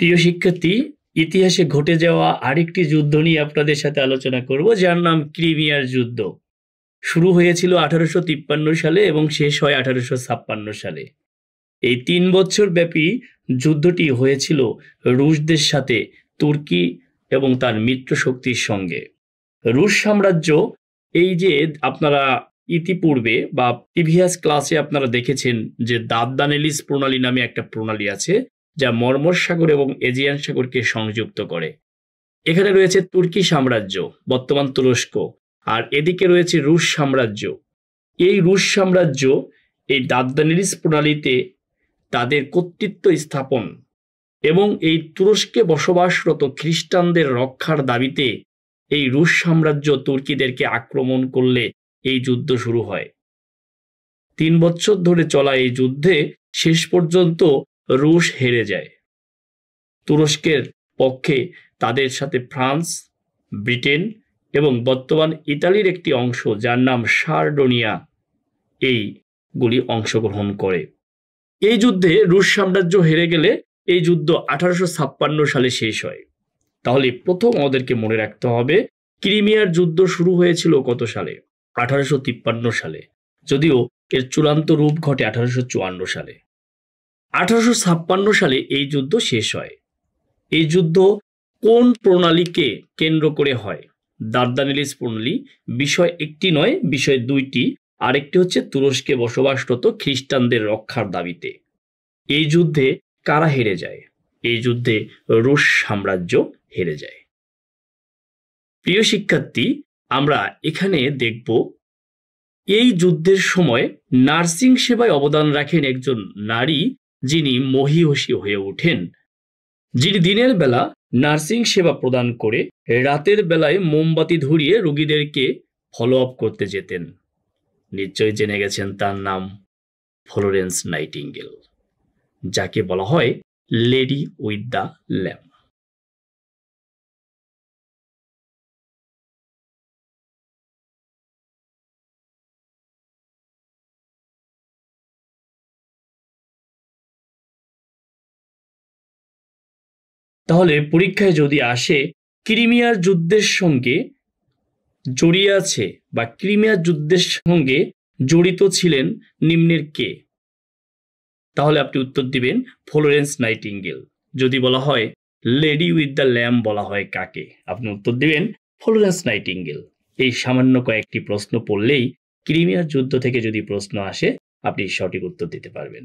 প্রিয় শিক্ষার্থী, ইতিহাসে ঘটে যাওয়া আরেকটি যুদ্ধ নিয়ে আপনাদের সাথে আলোচনা করব, যার নাম ক্রিমিয়ার যুদ্ধ। শুরু হয়েছিল 1853 সালে এবং শেষ হয় 1856 সালে। এই 3 বছর ব্যাপী যুদ্ধটি হয়েছিল রুশদের সাথে তুর্কি এবং তার মিত্র শক্তির সঙ্গে। রুশ সাম্রাজ্য, এই যে আপনারা ইতিপূর্বে বা প্রিভিয়াস ক্লাসে আপনারা দেখেছেন যে দারদানেলিস প্রণালী নামে একটা প্রণালী আছে, যা মর্মর সাগর এবং এজিয়ান সাগরকে সংযুক্ত করে। এখানে রয়েছে তুর্কি সাম্রাজ্য, বর্তমান তুরস্ক, আর এদিকে রয়েছে রুশ সাম্রাজ্য। এই রুশ সাম্রাজ্য এই দারদানেলিস প্রণালীতে তাদের কর্তৃত্ব স্থাপন এবং এই তুরস্কে বসবাসরত খ্রিস্টানদের রক্ষার দাবিতে এই রুশ সাম্রাজ্য তুর্কিদেরকে আক্রমণ করলে এই যুদ্ধ শুরু হয়। 3 বছর ধরে চলা এই যুদ্ধে শেষ পর্যন্ত রুশ হেরে যায়। তুরস্কের পক্ষে তাদের সাথে ফ্রান্স, ব্রিটেন এবং বর্তমান ইতালির একটি অংশ, যার নাম সার্ডোনিয়া, এইগুলি অংশগ্রহণ করে। এই যুদ্ধে রুশ সাম্রাজ্য হেরে গেলে এই যুদ্ধ 1856 সালে শেষ হয়। তাহলে প্রথম আমাদেরকে মনে রাখতে হবে, ক্রিমিয়ার যুদ্ধ শুরু হয়েছিল কত সালে? 1853 সালে, যদিও এর চূড়ান্ত রূপ ঘটে 1854 সালে। 1856 সালে এই যুদ্ধ শেষ হয়। এই যুদ্ধ কোন প্রণালীকে কেন্দ্র করে হয়? দারদানেলিস প্রণালী। বিষয় একটি নয়, বিষয় দুইটি। আরেকটি হচ্ছে তুরস্কে বসবাসরত খ্রিস্টানদের রক্ষার দাবিতে। এই যুদ্ধে কারা হেরে যায়? এই যুদ্ধে রুশ সাম্রাজ্য হেরে যায়। প্রিয় শিক্ষার্থী, আমরা এখানে দেখব এই যুদ্ধের সময় নার্সিং সেবায় অবদান রাখেন একজন নারী, যিনি মহীয়সী হয়ে ওঠেন, যিনি দিনের বেলা নার্সিং সেবা প্রদান করে রাতের বেলায় মোমবাতি ধরিয়ে রোগীদেরকে ফলো আপ করতে যেতেন। নিশ্চয়ই জেনে গেছেন তার নাম ফ্লোরেন্স নাইটিঙ্গেল, যাকে বলা হয় লেডি উইথ দ্য ল্যাম্প। তাহলে পরীক্ষায় যদি আসে ক্রিমিয়ার যুদ্ধের সঙ্গে জড়িয়ে আছে বা ক্রিমিয়ার যুদ্ধের সঙ্গে জড়িত ছিলেন নিম্নের কে, তাহলে আপনি উত্তর দিবেন ফ্লোরেন্স নাইটিঙ্গেল। যদি বলা হয় লেডি উইথ দ্য ল্যাম্প, বলা হয় কাকে? আপনি উত্তর দিবেন ফ্লোরেন্স নাইটিঙ্গেল। এই সামান্য কয়েকটি প্রশ্ন পড়লেই ক্রিমিয়ার যুদ্ধ থেকে যদি প্রশ্ন আসে, আপনি সঠিক উত্তর দিতে পারবেন।